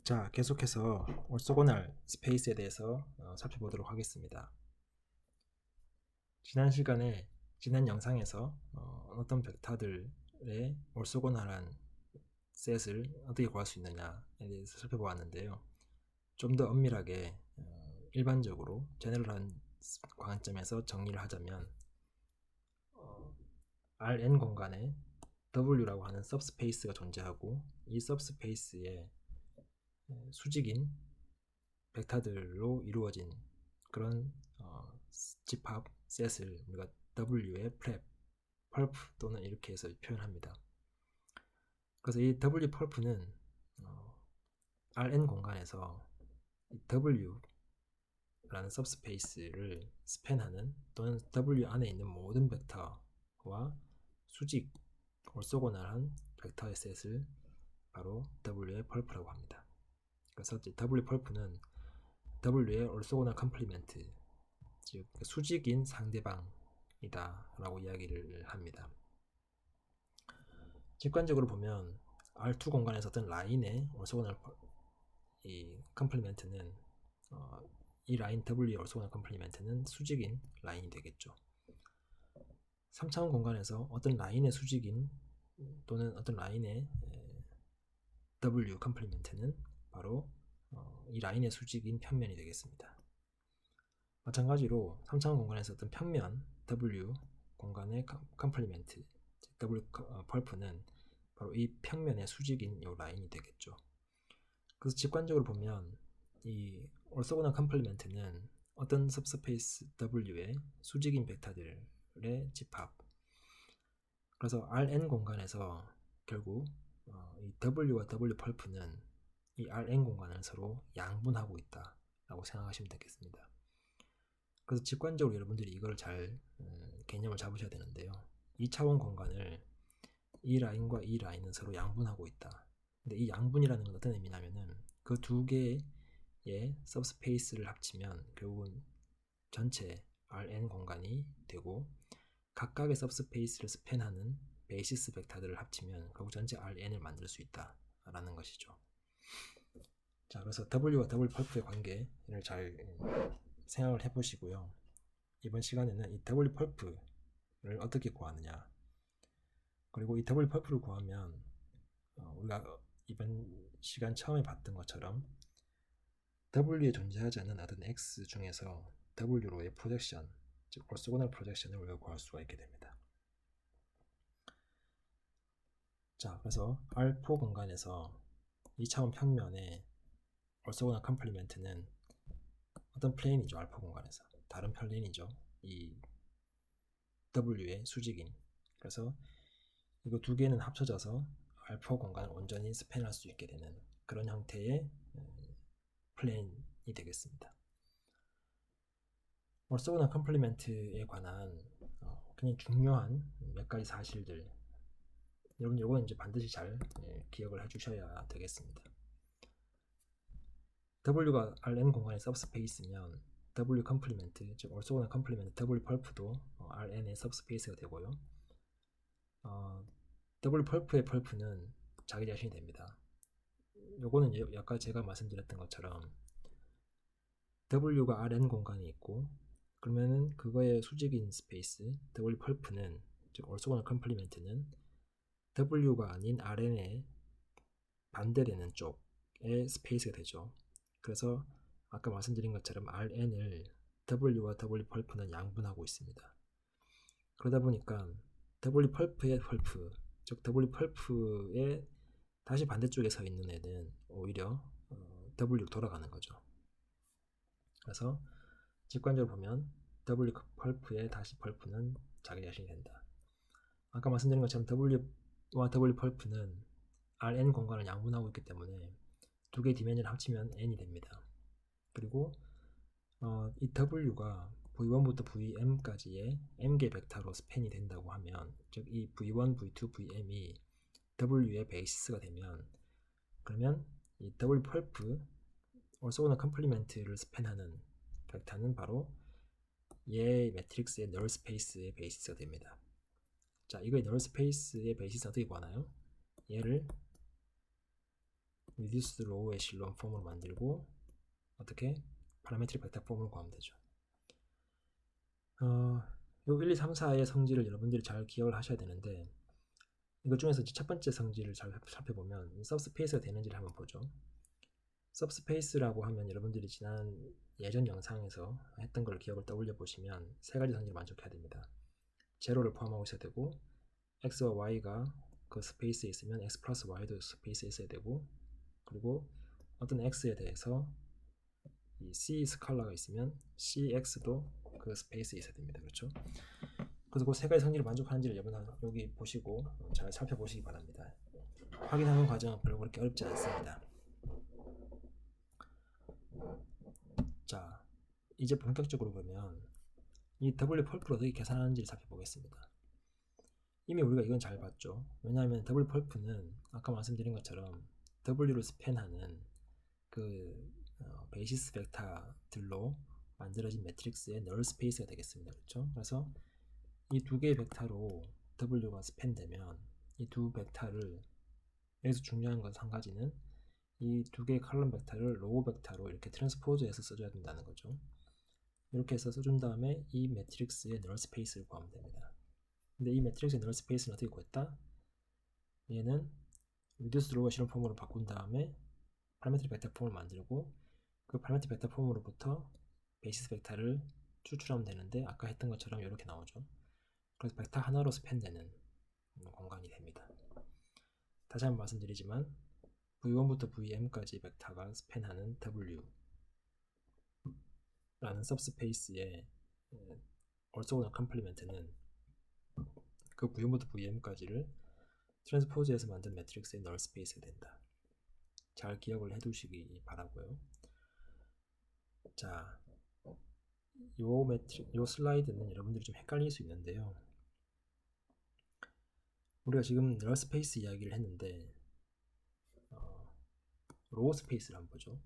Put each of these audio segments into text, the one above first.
자, 계속해서 orthogonal 스페이스에 대해서 살펴보도록 하겠습니다. 지난 영상에서 어떤 벡터들의 orthogonal한 셋을 어떻게 구할 수 있느냐에 대해서 살펴보았는데요. 좀 더 엄밀하게 일반적으로 제너럴한 관점에서 정리를 하자면 Rn 공간에 W라고 하는 सब스페이스가 존재하고 이 सब스페이스에 수직인 벡터들로 이루어진 그런 집합 셋을 우리가 W의 프랩, 펄프 또는 이렇게 해서 표현합니다. 그래서 이 W 펄프는 Rn 공간에서 W라는 सब스페이스를 스팬하는 또는 W 안에 있는 모든 벡터와 수직, orthogonal한 벡터의 셋을 바로 W의 펄프라고 합니다. 그래서 W 펄프는 W의 orthogonal 컴플리멘트, 즉 수직인 상대방이다 라고 이야기를 합니다. 직관적으로 보면 R2 공간에서 어떤 라인의 orthogonal 이 컴플리멘트는 이 라인 W의 orthogonal 컴플리멘트는 수직인 라인이 되겠죠. 3차원 공간에서 어떤 라인의 수직인 또는 어떤 라인의 W 컴플리멘트는 바로 이 라인의 수직인 편면이 되겠습니다. 마찬가지로 3차원 공간에서 어떤 평면 W 공간의 컴플리멘트 W 펄프는 바로 이 평면의 수직인 이 라인이 되겠죠. 그래서 직관적으로 보면 이 orthogonal 컴플리멘트는 어떤 सब스페이스 W의 수직인 벡터들의 집합, 그래서 Rn 공간에서 결국 이 W와 W 펄프는 이 Rn 공간을 서로 양분하고 있다라고 생각하시면 되겠습니다. 그래서 직관적으로 여러분들이 이걸 잘 개념을 잡으셔야 되는데요. 2차원 공간을 이 라인과 이 라인은 서로 양분하고 있다. 근데 이 양분이라는 건 어떤 의미냐면은 그 두 개의 सब스페이스를 합치면 결국은 전체 Rn 공간이 되고 각각의 सब스페이스를 스팬하는 베이시스 벡터들을 합치면 결국 전체 Rn을 만들 수 있다라는 것이죠. 자, 그래서 W와 W 펄프의 관계를 잘 생각을 해보시고요. 이번 시간에는 이 W 펄프를 어떻게 구하느냐, 그리고 이 W 펄프를 구하면 우리가 이번 시간 처음에 봤던 것처럼 W에 존재하지 않는 어떤 X 중에서 W로의 프로젝션, 즉 orthogonal 프로젝션을 우리가 구할 수가 있게 됩니다. 자, 그래서 R4 공간에서 2차원 평면의 orthogonal 컴플리멘트는 어떤 플레인이죠. R4 공간에서 다른 플레인이죠. 이 W의 수직인. 그래서 이거 두 개는 합쳐져서 R4 공간을 온전히 스팬할 수 있게 되는 그런 형태의 플레인이 되겠습니다. orthogonal 컴플리멘트에 관한 굉장히 중요한 몇 가지 사실들, 여러분 이건 이제 반드시 잘 기억을 해주셔야 되겠습니다. W가 Rn 공간의 सब스페이스면 W 컴플리멘트, 즉 orthogonal 컴플리멘트 W 펄프도 Rn의 सब스페이스가 되고요. W 펄프의 펄프는 자기 자신이 됩니다. 요거는 아까 제가 말씀드렸던 것처럼 W가 Rn 공간이 있고 그러면은 그거의 수직인 스페이스 W 펄프는, 즉 orthogonal 컴플리멘트는 W가 아닌 Rn의 반대되는 쪽의 스페이스가 되죠. 그래서 아까 말씀드린 것처럼 Rn을 W와 W 펄프는 양분하고 있습니다. 그러다 보니까 W 펄프의 펄프, 즉 W 펄프의 다시 반대쪽에 서 있는 애는 오히려 W로 돌아가는 거죠. 그래서 직관적으로 보면 W 펄프의 다시 펄프는 자기 자신이 된다. 아까 말씀드린 것처럼 W와 W 펄프는 Rn 공간을 양분하고 있기 때문에 두 개의 디멘전을 합치면 n이 됩니다. 그리고 이 W가 V1부터 Vm까지의 m개 벡터로 스팬이 된다고 하면, 즉 이 V1, V2, Vm이 W의 베이시스가 되면, 그러면 이 W 펄프 orthogonal 컴플리멘트를 스팬하는 벡터는 바로 얘 매트릭스의 널 스페이스의 베이시스가 됩니다. 자, 이거의 널 스페이스의 베이시스 어떻게 구하나요? 얘를 reduced row echelon 폼으로 만들고 어떻게 파라메트릭 벡터 폼으로 구하면 되죠. 요 1, 2, 3, 4의 성질을 여러분들이 잘 기억을 하셔야 되는데 이것 중에서 첫 번째 성질을 잘 살펴보면 서브스페이스가 되는지를 한번 보죠. 서브스페이스라고 하면 여러분들이 지난 예전 영상에서 했던 걸 기억을 떠올려 보시면 세 가지 성질을 만족해야 됩니다. 제로를 포함하고 있어야 되고 x와 y가 그 스페이스에 있으면 x 플러스 y도 스페이스에 있어야 되고 그리고 어떤 x에 대해서 이 c 스칼라가 있으면 cx도 그 스페이스에 있어야 됩니다. 그렇죠? 그래서 그 세 가지 성질을 만족하는지를 여러분 여기 보시고 잘 살펴보시기 바랍니다. 확인하는 과정은 별로 그렇게 어렵지 않습니다. 자, 이제 본격적으로 보면 이 W 펄프를 어떻게 계산하는지를 살펴보겠습니다. 이미 우리가 이건 잘 봤죠. 왜냐하면 W 펄프는 아까 말씀드린 것처럼 W를 스팬하는 그 베이시스 벡터들로 만들어진 매트릭스의 널 스페이스가 되겠습니다. 그렇죠? 그래서 이 두 개의 벡터로 W가 스팬되면 이 두 벡터를 여기서 중요한 건 한 가지는 이 두 개의 컬럼 벡터를 로우 벡터로 이렇게 트랜스포즈해서 써줘야 된다는 거죠. 이렇게 해서 써준 다음에 이 매트릭스의 널 스페이스를 구하면 됩니다. 근데 이 매트릭스의 널 스페이스는 어떻게 구했다? 얘는 reduced row echelon 폼으로 바꾼 다음에 파라메트릭 벡터 폼을 만들고 그 파라메트릭 벡터 폼으로부터 베이시스 벡터를 추출하면 되는데 아까 했던 것처럼 이렇게 나오죠. 그래서 벡터 하나로 스팬되는 공간이 됩니다. 다시 한번 말씀드리지만 v1부터 vm까지 벡터가 스팬하는 w 라는 서브스페이스의 orthogonal complement는 그 v1부터 vm까지를 트랜스포즈해서 만든 매트릭스의 널 스페이스가 된다. 잘 기억을 해두시기 바라고요. 자, 요 슬라이드는 여러분들이 좀 헷갈릴 수 있는데요. 우리가 지금 널 스페이스 이야기를 했는데 로우 스페이스를 한번 보죠.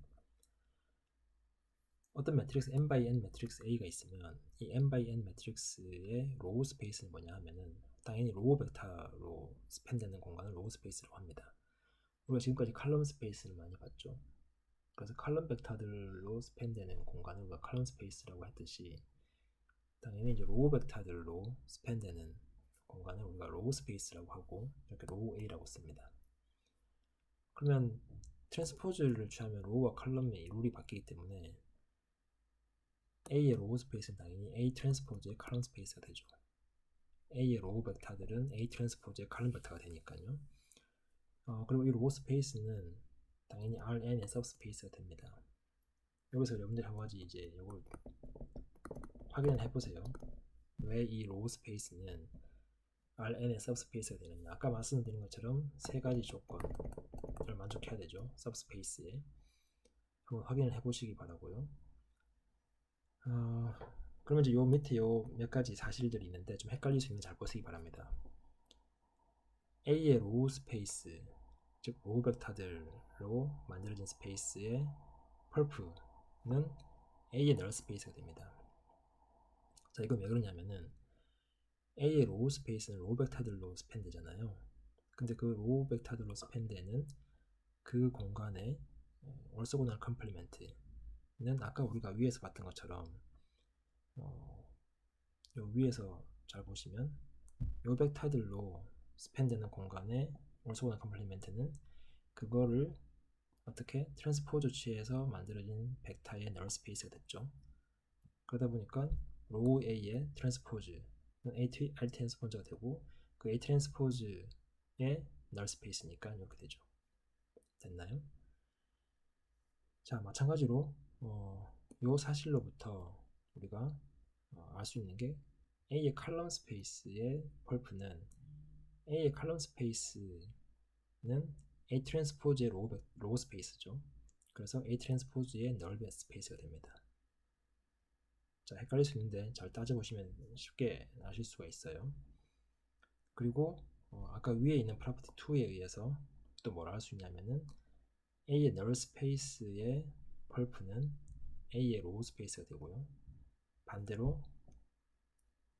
어떤 매트릭스 n by n 매트릭스 A가 있으면 이 n by n 매트릭스의 로우 스페이스는 뭐냐 하면은 당연히 로우 벡터로 스팬되는 공간을 로우 스페이스라고 합니다. 우리가 지금까지 칼럼 스페이스를 많이 봤죠. 그래서 칼럼 벡터들로 스팬되는 공간을 우리가 칼럼 스페이스라고 했듯이 당연히 이제 로우 벡터들로 스팬되는 공간을 우리가 로우 스페이스라고 하고 이렇게 로우 A라고 씁니다. 그러면 트랜스포즈를 취하면 로우와 칼럼의 룰이 바뀌기 때문에 A의 로우 스페이스는 당연히 A 트랜스포즈의 칼럼 스페이스가 되죠. A의 로우 벡터들은 A 트랜스포즈의 칼럼 벡터가 되니까요. 그리고 이 로우 스페이스는 당연히 Rn의 서브스페이스가 됩니다. 여기서 여러분들이 한 가지 이제 이걸 확인을 해보세요. 왜 이 로우 스페이스는 Rn의 서브스페이스가 되느냐. 아까 말씀드린 것처럼 세 가지 조건을 만족해야 되죠. 서브스페이스에. 한번 확인을 해보시기 바라고요. 그러면 이제 요 밑에 요 몇 가지 사실들이 있는데 좀 헷갈릴 수 있는 잘 보시기 바랍니다. A의 로우 스페이스, 즉 로우 벡터들로 만들어진 스페이스의 펄프는 A의 널 스페이스가 됩니다. 자, 이건 왜 그러냐면은 A의 로우 스페이스는 로우 벡터들로 스팬되잖아요. 근데 그 로우 벡터들로 스팬되는 그 공간의 orthogonal complement는 아까 우리가 위에서 봤던 것처럼 요 위에서 잘 보시면 요 벡터들로 스팬되는 공간의 orthogonal complement는 그거를 어떻게 트랜스포즈 취해서 만들어진 벡터의 널 스페이스가 됐죠. 그러다 보니까 로우 A의 트랜스포즈는 A 트랜스포즈가 되고 그 A 트랜스포즈의 널 스페이스니까 이렇게 되죠. 됐나요? 자, 마찬가지로 요 사실로부터 우리가 알 수 있는 게 A의 칼럼 스페이스의 펄프는 A의 칼럼 스페이스는 A 트랜스포즈의 로우 스페이스죠. 그래서 A 트랜스포즈의 널 스페이스가 됩니다. 자, 헷갈릴 수 있는데 잘 따져보시면 쉽게 아실 수가 있어요. 그리고 아까 위에 있는 프로퍼티 2에 의해서 또 뭐라 할 수 있냐면은 A의 널 스페이스의 펄프는 A의 로우 스페이스가 되고요. 반대로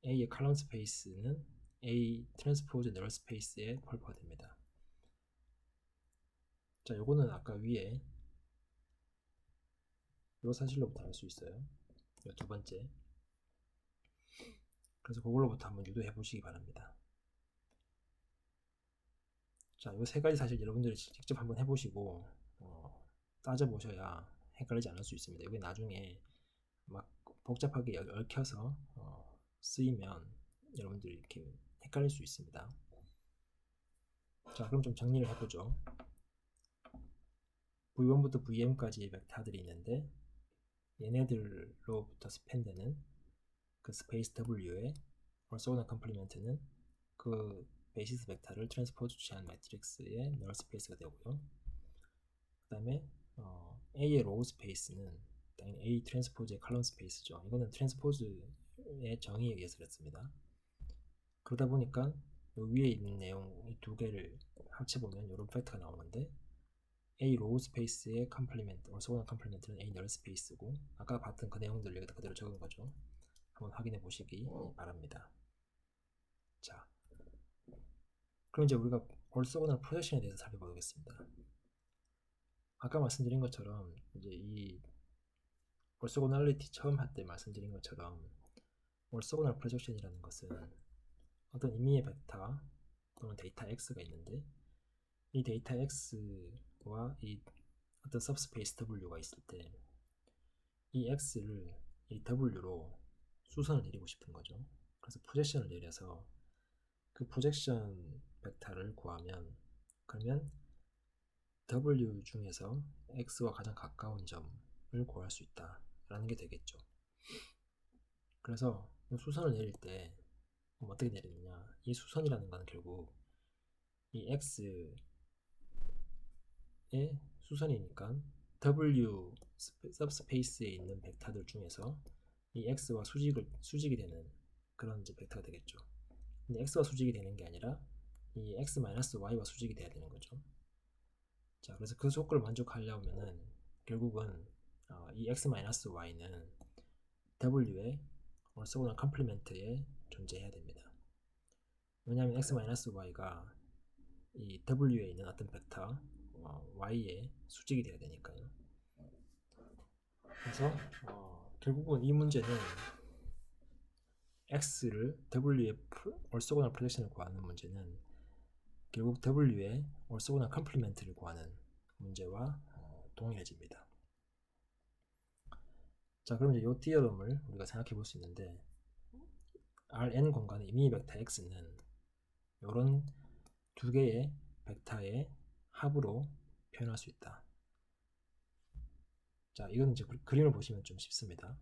A의 칼럼 스페이스는 A 트랜스포즈 널 스페이스의 펄프가 됩니다. 자, 요거는 아까 위에 요 사실로부터 알 수 있어요. 요 두 번째. 그래서 그걸로부터 한번 유도해 보시기 바랍니다. 자, 요 세 가지 사실 여러분들이 직접 한번 해보시고 따져보셔야 헷갈리지 않을 수 있습니다. 이게 나중에 막 복잡하게 얽혀서 쓰이면 여러분들이 이렇게 헷갈릴 수 있습니다. 자, 그럼 좀 정리를 해보죠. V1부터 VM까지의 벡터들이 있는데 얘네들로부터 스팬되는 그 스페이스 W의 orthogonal complement는 그 베이시스 벡터를 트랜스포즈 취한 매트릭스의 널 스페이스가 되고요. 그 다음에 A의 로우 스페이스는 당연히 A 트랜스포즈의 칼럼 스페이스죠. 이거는 트랜스포즈의 정의에 의해서 그랬습니다. 그러다 보니까 요 위에 있는 내용 이 두 개를 합쳐보면 이런 팩트가 나오는데 A 로우 스페이스의 컴플리멘트, orthogonal complement는 A 널 스페이스고 아까 봤던 그 내용들 여기다 그대로 적은 거죠. 한번 확인해 보시기 바랍니다. 자, 그럼 이제 우리가 orthogonal 프로젝션에 대해서 살펴보겠습니다. 아까 말씀드린 것처럼 이제 이 orthogonality 처음 할 때 말씀드린 것처럼 orthogonal 프로젝션이라는 것은 어떤 임의의 벡터 또는 데이터 x가 있는데 이 데이터 x와 이 어떤 subspace w가 있을 때 이 x를 이 w로 수선을 내리고 싶은 거죠. 그래서 프로젝션을 내려서 그 프로젝션 벡터를 구하면 그러면 w 중에서 x와 가장 가까운 점을 구할 수 있다라는 게 되겠죠. 그래서 수선을 내릴 때 어떻게 내리느냐, 이 수선이라는 건 결국 이 x의 수선이니까 w subspace에 있는 벡터들 중에서 이 x와 수직이 되는 그런 이제 벡터가 되겠죠. 근데 x와 수직이 되는 게 아니라 이 x-y와 수직이 돼야 되는 거죠. 자, 그래서 그 조건을 만족하려면은 결국은 이 x-y는 w의 orthogonal complement에 존재해야 됩니다. 왜냐하면 x-y가 이 w에 있는 어떤 벡터 y의 수직이 돼야 되니까요. 그래서 결국은 이 문제는 x를 w의 orthogonal projection을 구하는 문제는 결국 w의 orthogonal complement를 구하는 문제와 동일해집니다. 자, 그럼 이제 이 디어럼을 우리가 생각해 볼 수 있는데 Rn 공간의 임의 벡터 x는 이런 두 개의 벡터의 합으로 표현할 수 있다. 자, 이건 이제 그림을 보시면 좀 쉽습니다.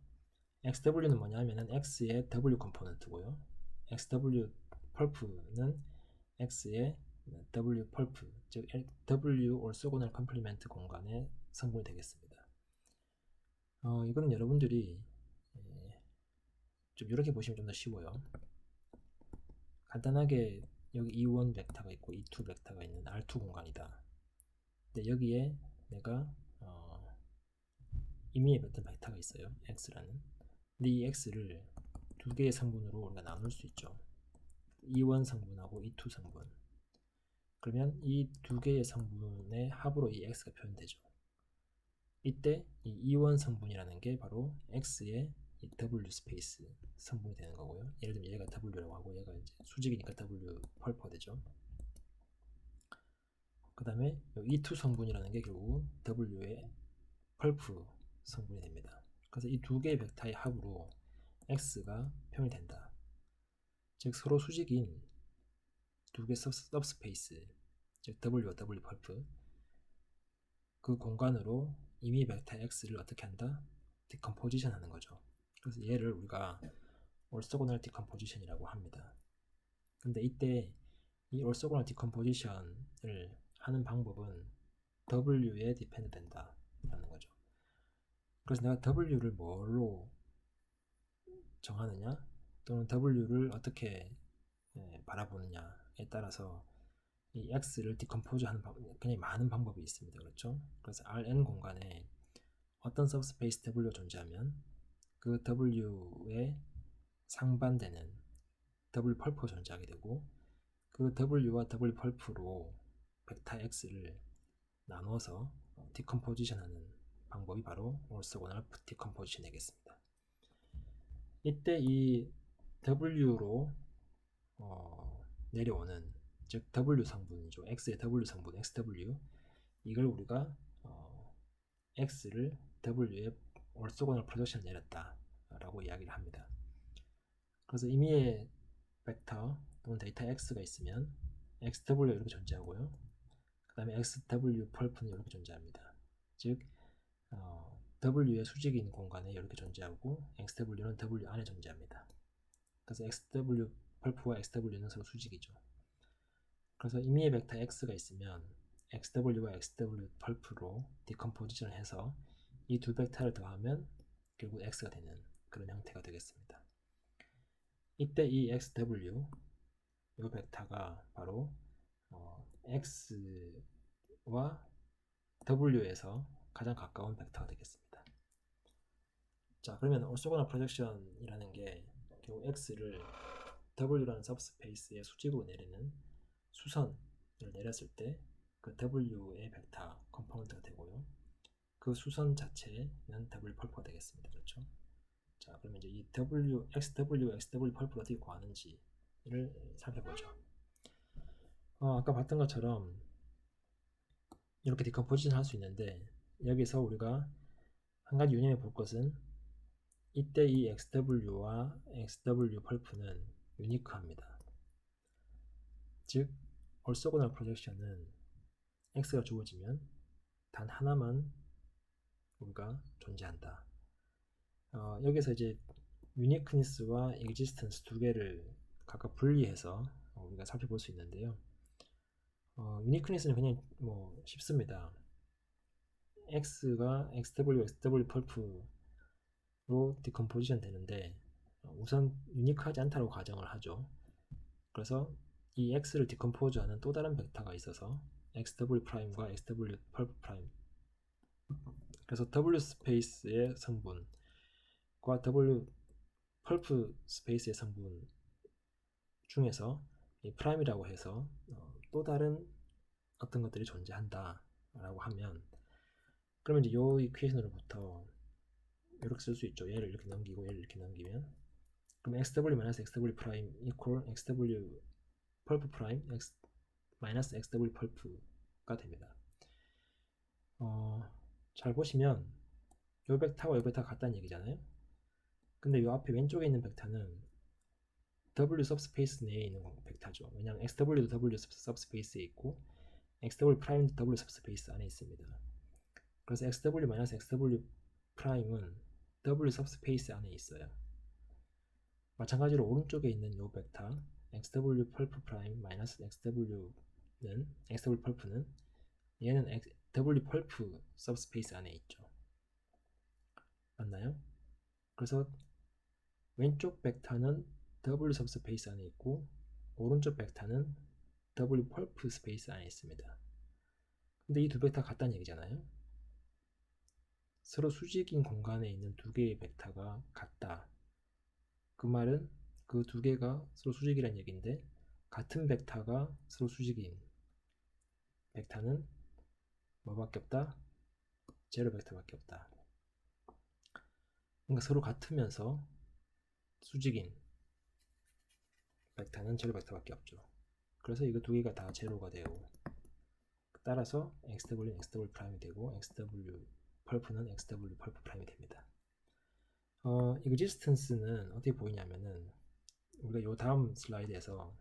xw는 뭐냐면은 x의 w 컴포넌트고요. xw 펄프는 x의 w 펄프, 즉 w orthogonal complement 공간의 성분이 되겠습니다. 이건 여러분들이 좀 이렇게 보시면 좀 더 쉬워요. 간단하게 여기 E1 벡터가 있고 E2 벡터가 있는 R2 공간이다. 근데 여기에 내가 임의의 어떤 벡터가 있어요. X라는. 근데 이 X를 두 개의 성분으로 우리가 나눌 수 있죠. E1 성분하고 E2 성분. 그러면 이 두 개의 성분의 합으로 이 X가 표현되죠. 이때 이 E1 성분이라는 게 바로 X의 이 W 스페이스 성분이 되는 거고요. 예를 들면 얘가 W라고 하고 얘가 이제 수직이니까 W 펄퍼가 되죠. 그 다음에 E2 성분이라는 게 결국 W의 펄프 성분이 됩니다. 그래서 이 두 개의 벡터의 합으로 X가 표현이 된다. 즉 서로 수직인 두 개 सब스페이스, 즉 W와 W 펄프 그 공간으로 임의 벡터 X를 어떻게 한다? 디컴포지션 하는 거죠. 그래서 얘를 우리가 orthogonal decomposition이라고 합니다. 근데 이때 이 orthogonal decomposition을 하는 방법은 W에 디펜드 된다 라는 거죠. 그래서 내가 W를 뭘로 정하느냐 또는 W를 어떻게 바라보느냐에 따라서 이 X를 디컴포즈 하는 굉장히 많은 방법이 있습니다. 그렇죠? 그래서 Rn 공간에 어떤 서브스페이스 W가 존재하면 그 W에 상반되는 W 펄프가 존재하게 되고 그 W와 W 펄프로 벡터 X를 나누어서 디컴포지션하는 방법이 바로 orthogonal decomposition 되겠습니다. 이때 이 W로 내려오는, 즉 W 성분이죠. X의 W 성분 XW, 이걸 우리가 X를 W의 orthogonal projection 내렸다 라고 이야기를 합니다. 그래서 임의의 벡터 또는 데이터 X가 있으면 XW 이렇게 존재하고요. 그 다음에 XW 펄프는 이렇게 존재합니다. 즉 W의 수직인 공간에 이렇게 존재하고 XW는 W 안에 존재합니다. 그래서 XW 펄프와 XW는 서로 수직이죠. 그래서 임의의 벡터 X가 있으면 XW와 XW 펄프로 디컴포지션을 해서 이 두 벡터를 더하면 결국 X가 되는 그런 형태가 되겠습니다. 이때 이 XW, 이 벡터가 바로 X와 W에서 가장 가까운 벡터가 되겠습니다. 자, 그러면 orthogonal projection이라는 게 결국 X를 W라는 서브스페이스의 수직으로 내리는 수선을 내렸을 때 그 W의 벡터 컴포넌트가 되고요. 그 수선 자체는 W 펄프가 되겠습니다. 그렇죠? 자, 그러면 이제 이 XW, XW 펄프를 어떻게 구하는지를 살펴보죠. 아까 봤던 것처럼 이렇게 디컴포지션 할 수 있는데, 여기서 우리가 한 가지 유념해 볼 것은 이때 이 XW와 XW 펄프는 유니크합니다. 즉 orthogonal projection은 X가 주어지면 단 하나만 우리가 존재한다. 여기서 이제 uniqueness와 existence 두 개를 각각 분리해서 우리가 살펴볼 수 있는데요. uniqueness는 그냥 쉽습니다. X가 XW, XW 펄프로 디컴포지션 되는데 우선 유니크하지 않다고 가정을 하죠. 그래서 이 X를 디컴포즈하는 또 다른 벡터가 있어서 XW 프라임과 XW 펄프 프라임, 그래서 W 스페이스의 성분과 W 펄프 스페이스의 성분 중에서 이 프라임이라고 해서 또 다른 어떤 것들이 존재한다 라고 하면, 그러면 이제 요 이퀘이션으로부터 이렇게 쓸 수 있죠. 얘를 이렇게 넘기고 얘를 이렇게 넘기면, 그럼 XW-XW 프라임 equal XW 펄프 프라임 XW 펄프가 됩니다. 잘 보시면 요 벡터와 요 벡터가 같다는 얘기잖아요. 근데 요 앞에 왼쪽에 있는 벡터는 W सब스페이스 내에 있는 벡터죠. 왜냐하면 XW도 W सब스페이스에 있고 XW 프라임도 W सब스페이스 안에 있습니다. 그래서 XW-XW 프라임은 W सब스페이스 안에 있어요. 마찬가지로 오른쪽에 있는 요 벡터 XW 펄프 프라임 XW는 XW 펄프는 얘는 W 펄프 सब스페이스 안에 있죠. 맞나요? 그래서 왼쪽 벡터는 W सब스페이스 안에 있고 오른쪽 벡터는 W 펄프 스페이스 안에 있습니다. 근데 이 두 벡터 같다는 얘기잖아요. 서로 수직인 공간에 있는 두 개의 벡터가 같다. 그 말은 그 두 개가 서로 수직이라는 얘기인데, 같은 벡터가 서로 수직인 벡터는 뭐밖에 없다? 제로 벡터밖에 없다. 그러니까 서로 같으면서 수직인 벡터는 제로 벡터밖에 없죠. 그래서 이거 두 개가 다 제로가 되고, 따라서 XW는 XW 프라임이 되고 XW 펄프는 XW 펄프 프라임이 됩니다. existence는 어떻게 보이냐면은 우리가 요 다음 슬라이드에서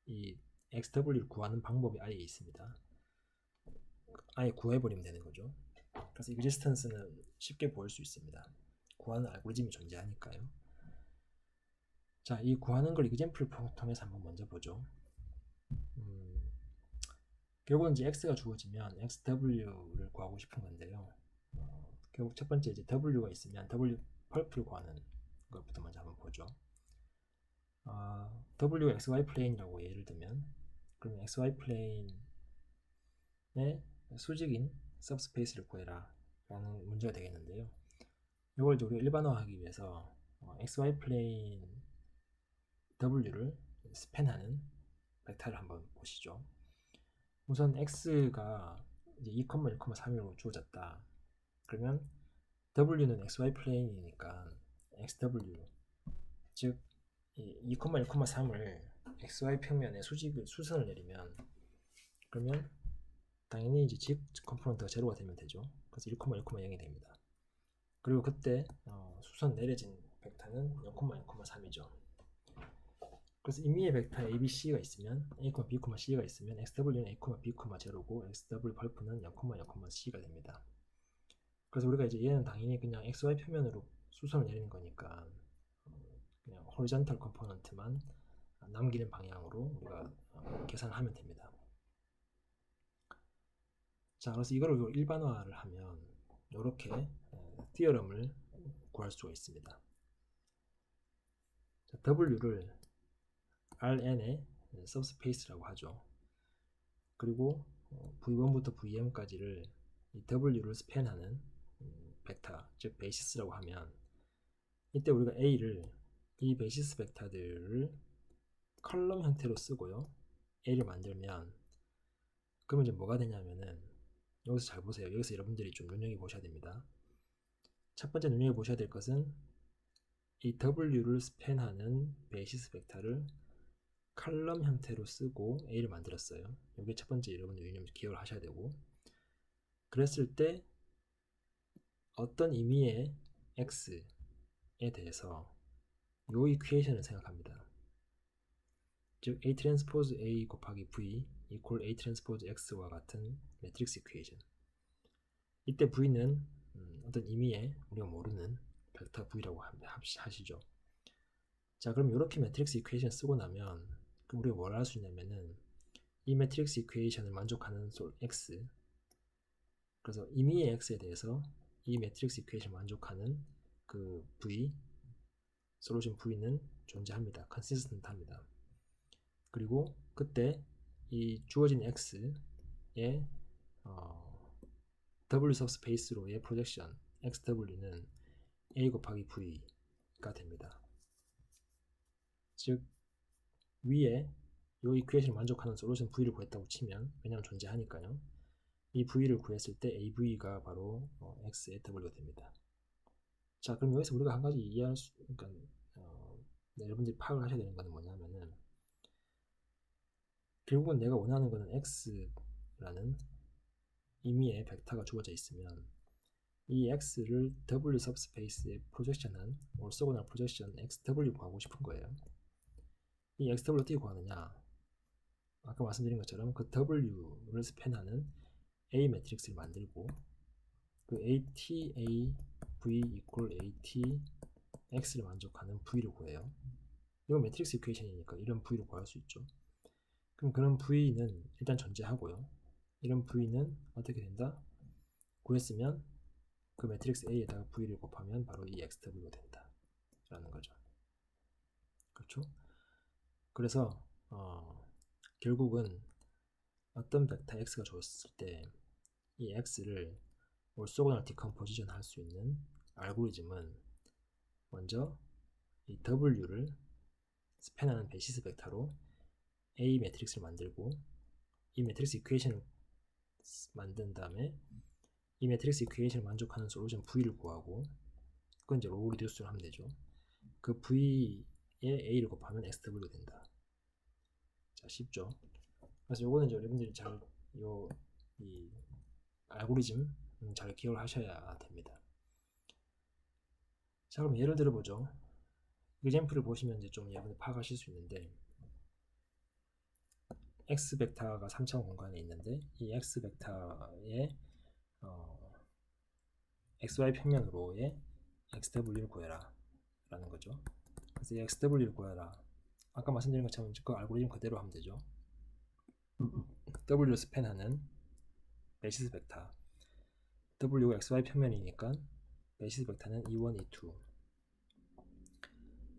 이 XW를 구하는 방법이 아예 있습니다. 아예 구해버리면 되는 거죠. 그래서 existence는 쉽게 보일 수 있습니다. 구하는 알고리즘이 존재하니까요. 자, 이 구하는 걸 example을 통해서 한번 먼저 보죠. 결국은 이제 x가 주어지면 xw를 구하고 싶은 건데요. 결국 첫 번째 이제 w가 있으면 w 펄프를 구하는 것부터 먼저 한번 보죠. w가 xy 플레인이라고 예를 들면, 그러면 xy 플레인의 수직인 서브스페이스를 구해라 라는 문제가 되겠는데요. 이걸 우리가 일반화하기 위해서 xy 플레인 w를 스팬하는 벡터를 한번 보시죠. 우선 x가 이제 2,1,3으로 주어졌다. 그러면 w는 xy 플레인이니까 xw, 즉 2,1,3을 xy 평면에 수선을 내리면, 그러면 당연히 이제 직 컴포넌트가 제로가 되면 되죠. 그래서 1,1,0이 됩니다. 그리고 그때 수선 내려진 벡터는 0,0,3이죠. 그래서 임의의 벡터 ABC가 있으면 A, B, C가 있으면 XW는 A, B, 0고 XW 벌프는 0,0,C가 됩니다. 그래서 우리가 이제 얘는 당연히 그냥 XY 표면으로 수선을 내리는 거니까 그냥 호리전탈 컴포넌트만 남기는 방향으로 우리가 계산을 하면 됩니다. 자, 그래서 이거를 일반화를 하면 이렇게 티어럼을 구할 수가 있습니다. 자, W를 Rn의 서브스페이스라고 하죠. 그리고 V1부터 Vm까지를 이 W를 스팬하는 벡터, 즉 베이시스라고 하면, 이때 우리가 A를 이 베이시스 벡터들을 컬럼 형태로 쓰고요, A를 만들면, 그러면 이제 뭐가 되냐면은, 여기서 잘 보세요. 여기서 여러분들이 좀 눈여겨보셔야 됩니다. 첫 번째 눈여겨보셔야 될 것은 이 W를 스팬하는 베이시스 벡터를 칼럼 형태로 쓰고 A를 만들었어요. 이게 첫 번째 여러분들 기억을 하셔야 되고, 그랬을 때 어떤 의미의 X에 대해서 요 이퀘이션을 생각합니다. 즉 A 트랜스포즈 A 곱하기 V 이퀄 A 트랜스포즈 X와 같은 매트릭스 이퀘이션. 이때 V는 어떤 의미의 우리가 모르는 벡터 V라고 하시죠. 자, 그럼 이렇게 매트릭스 이퀘이션 쓰고 나면 그럼 우리가 뭘 할 수 있냐면은 이 매트릭스 이퀘이션을 만족하는 X, 그래서 임의의 X에 대해서 이 매트릭스 이퀘이션 만족하는 그 V, 솔루션 V는 존재합니다. 컨시스턴트합니다. 그리고 그때 이 주어진 X의 W 서브스페이스로의 프로젝션 XW는 A 곱하기 V가 됩니다. 즉 위에 이 이퀘이션을 만족하는 솔루션 V를 구했다고 치면, 왜냐하면 존재하니까요, 이 V를 구했을 때 AV가 바로 X의 W가 됩니다. 자, 그럼 여기서 우리가 한 가지 이해할 수, 그러니까 여러분들이 파악을 하셔야 되는 것은 뭐냐면은, 결국은 내가 원하는 것은 X라는 임의의 벡터가 주어져 있으면 이 X를 W 서브스페이스에 프로젝션한 orthogonal 프로젝션 XW 구하고 싶은 거예요. 이 XW 어떻게 구하느냐? 아까 말씀드린 것처럼 그 W를 스팬하는 A 매트릭스를 만들고 그 AT, AV equal AT X를 만족하는 V를 구해요. 이건 매트릭스 이퀘이션이니까 이런 V를 구할 수 있죠. 그럼 그런 V는 일단 존재하고요. 이런 V는 어떻게 된다? 구했으면 그 매트릭스 A에다가 V를 곱하면 바로 이 XW가 된다 라는 거죠. 그렇죠? 그래서 결국은 어떤 벡터 X가 줬을 때 이 X를 orthogonal decomposition 할 수 있는 알고리즘은 먼저 이 W를 스팬하는 베이시스 벡터로 A 매트릭스를 만들고 이 매트릭스 이퀘이션을 만든 다음에 이 매트릭스 이퀘이션을 만족하는 솔루션 V를 구하고, 그건 이제 로우 리듀스를 하면 되죠. 그 V에 A를 곱하면 XW가 된다. 자, 쉽죠? 그래서 요거는 이제 여러분들이 이 알고리즘 잘 기억을 하셔야 됩니다. 자, 그럼 예를 들어보죠. example을 보시면 이제 좀 여러분들 파악하실 수 있는데, X 벡터가 3차원 공간에 있는데 이 X 벡터의 XY 평면으로의 XW를 구해라 라는 거죠. 그래서 이 XW를 구해라, 아까 말씀드린 것처럼 그 알고리즘 그대로 하면 되죠. W를 스팬하는 베이시스 벡터 W가 XY 평면이니까 베이시스 벡터는 E1, E2.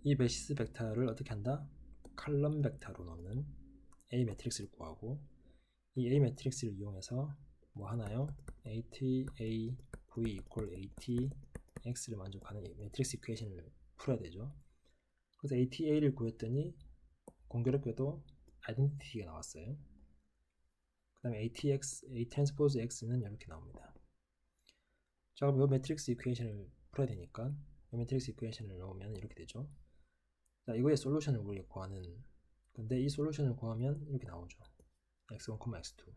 이 베이시스 벡터를 어떻게 한다? 칼럼 벡터로 놓는 A 매트릭스를 구하고, 이 A 매트릭스를 이용해서 뭐 하나요? AT, A, V equal AT, X를 만족하는 매트릭스 이퀘이션을 풀어야 되죠. 그래서 ATA를 구했더니 공교롭게도 아이덴티티가 나왔어요. 그 다음에 A 트랜스포즈 X는 이렇게 나옵니다. 자, 그럼 이 매트릭스 이퀘이션을 풀어야 되니까 이 매트릭스 이퀘이션을 넣으면 이렇게 되죠. 자, 이거의 솔루션을 우리가 구하는 근데 이 솔루션을 구하면 이렇게 나오죠. x1, x2.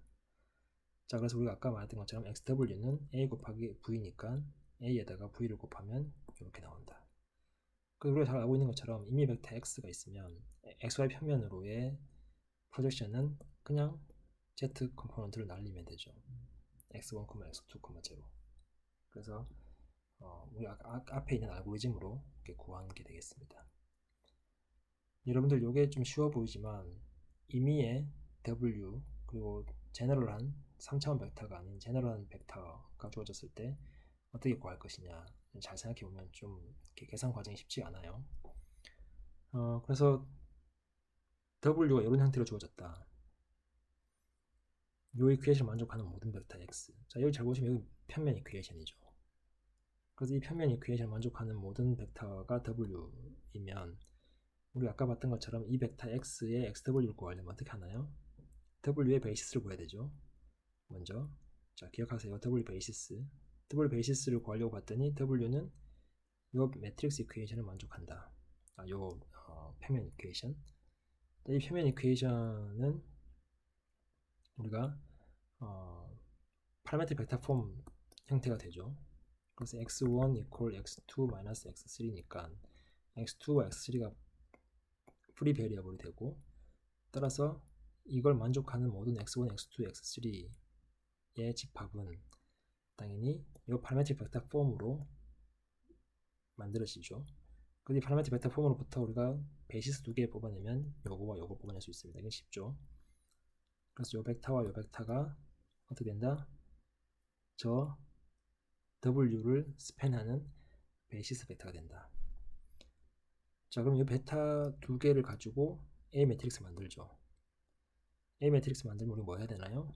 자, 그래서 우리가 아까 말했던 것처럼 xw는 a 곱하기 v니까 a에다가 v를 곱하면 이렇게 나온다. 그리고 우리가 잘 알고 있는 것처럼 이미 벡터 x가 있으면 xy 평면으로의 프로젝션은 그냥 z 컴포넌트를 날리면 되죠. x1, x2, 0. 그래서 우리가 앞에 있는 알고리즘으로 이렇게 구하는 게 되겠습니다. 여러분들 이게 좀 쉬워 보이지만 임의의 w 그리고 제너럴한 3차원 벡터가 아닌 제너럴한 벡터가 주어졌을 때 어떻게 구할 것이냐 잘 생각해 보면 좀 계산 과정이 쉽지 않아요. 그래서 w가 이런 형태로 주어졌다. 요 이퀘이션 만족하는 모든 벡터 x. 자, 여기 잘 보시면 여기 평면 이퀘이션이죠. 그래서 이 평면 이퀘이션 만족하는 모든 벡터가 w이면 우리 아까 봤던 것처럼 이 벡터 x의 xw를 구하려면 어떻게 하나요? w의 베이시스를 구해야 되죠. 먼저 자, 기억하세요. w 베이시스를 구하려고 봤더니 w는 요 매트릭스 이퀘이션을 만족한다. 요 평면 이퀘이션. 이 평면 이퀘이션은 우리가 파라메트릭 벡터 폼 형태가 되죠. 그래서 x1 equal x2 minus x3니까 x2와 x3가 프리 베리어블이 되고 따라서 이걸 만족하는 모든 x1, x2, x3의 집합은 당연히 이 파라메트릭 벡터 폼으로 만들어지죠. 그 파라메트릭 벡터 폼으로부터 우리가 베이시스 두 개 뽑아내면 요거와 요거 뽑아낼 수 있습니다. 이게 쉽죠. 그래서 요 벡터와 요 벡터가 어떻게 된다? 저 W를 스팬하는 베이시스 벡터가 된다. 자, 그럼 이 베타 두 개를 가지고 A 매트릭스 만들죠. A 매트릭스 만들면 우리 뭐 해야 되나요?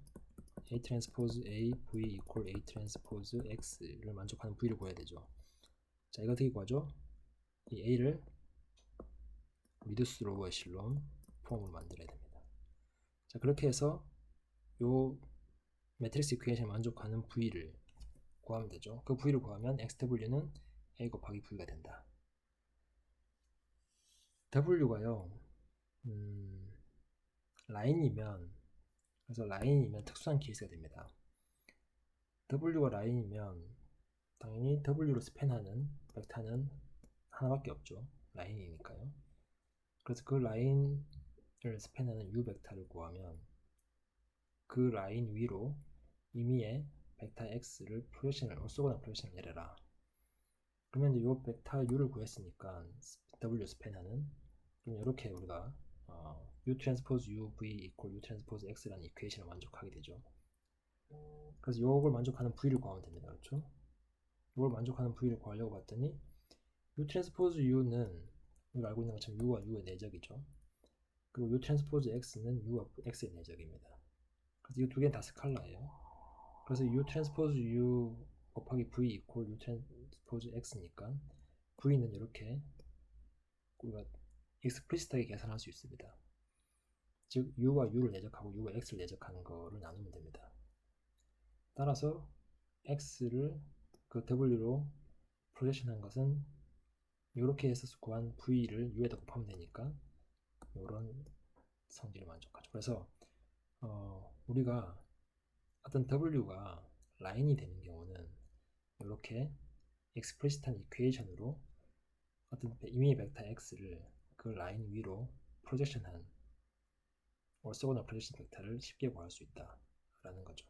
A 트랜스포즈 A V equal A 트랜스포즈 X를 만족하는 V를 구해야 되죠. 자, 이거 어떻게 구하죠? 이 A를 리듀스 로우 에실론 폼으로 만들어야 됩니다. 자, 그렇게 해서 요 매트릭스 이퀘이션 만족하는 V를 구하면 되죠. 그 V를 구하면 XW는 A 곱하기 V가 된다. W가요, 라인이면, 그래서 라인이면 특수한 케이스가 됩니다. W가 라인이면 당연히 W로 스팬하는 벡터는 하나밖에 없죠. 라인이니까요. 그래서 그 라인을 스팬하는 U 벡터를 구하면 그 라인 위로 임의의 벡터 X를 프로젝션을 orthogonal 프로젝션을 내려라. 그러면 이제 요 벡터 U를 구했으니까 W 스팬하는 그럼 이렇게 우리가 U 트랜스포즈 U V equal U 트랜스포즈 X라는 이퀘이션을 만족하게 되죠. 그래서 요걸 만족하는 V를 구하면 됩니다. 그렇죠? 이걸 만족하는 V를 구하려고 봤더니 U 트랜스포즈 U는 우리가 알고 있는 것처럼 U와 U의 내적이죠. 그리고 U 트랜스포즈 X는 U와 X의 내적입니다. 그래서 이 두 개는 다 스칼라예요. 그래서 U 트랜스포즈 U 곱하기 V equal U 트랜스포즈 X니까 V는 이렇게 우리가 익스플리시트하게 계산할 수 있습니다. 즉 U와 U를 내적하고 U와 X를 내적하는 거를 나누면 됩니다. 따라서 X를 그 W로 프로젝션한 것은 이렇게 해서 구한 V를 U에다 곱하면 되니까 이런 성질을 만족하죠. 그래서 우리가 어떤 W가 라인이 되는 경우는 이렇게 익스플리시트한 이퀘이션으로 어떤 임의 벡터 X를 그 라인 위로 프로젝션한 orthogonal 프로젝션 벡터를 쉽게 구할 수 있다라는 거죠.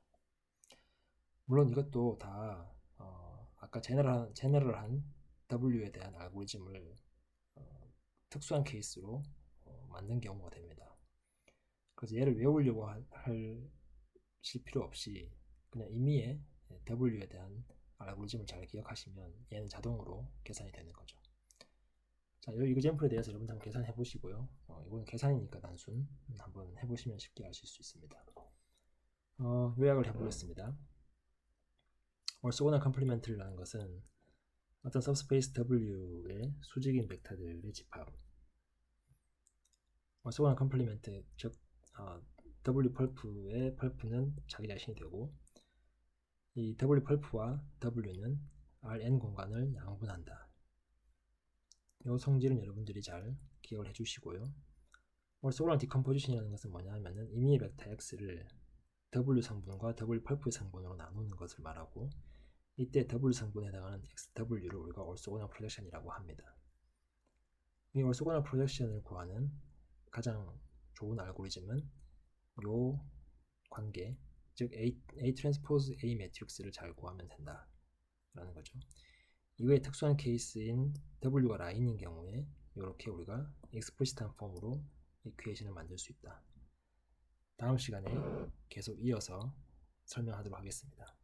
물론 이것도 다 아까 제너럴한 W에 대한 알고리즘을 특수한 케이스로 만든 경우가 됩니다. 그래서 얘를 외우려고 하실 필요 없이 그냥 임의의 W에 대한 알고리즘을 잘 기억하시면 얘는 자동으로 계산이 되는 거죠. 자, 이 이그젬플에 대해서 여러분 한번 계산해 보시고요. 이건 계산이니까 단순 한번 해보시면 쉽게 아실 수 있습니다. 요약을 해보겠습니다. orthogonal complement라는 것은 어떤 subspace W의 수직인 벡터들의 집합. orthogonal complement 즉 W 펄프의 펄프는 자기 자신이 되고 이 W 펄프와 W는 Rn 공간을 양분한다. 이 성질은 여러분들이 잘 기억을 해주시고요. orthogonal decomposition이라는 것은 뭐냐 하면은 임의의 벡터 x를 W 성분과 W 펄프 성분으로 나누는 것을 말하고 이때 W 성분에 해당하는 XW를 우리가 orthogonal projection이라고 합니다. 이 orthogonal projection을 구하는 가장 좋은 알고리즘은 요 관계, 즉 A 트랜스포즈 A 매트릭스를 잘 구하면 된다 라는 거죠. 이거의 특수한 케이스인 W가 라인인 경우에 이렇게 우리가 explicit한 폼으로 이퀘이션을 만들 수 있다. 다음 시간에 계속 이어서 설명하도록 하겠습니다.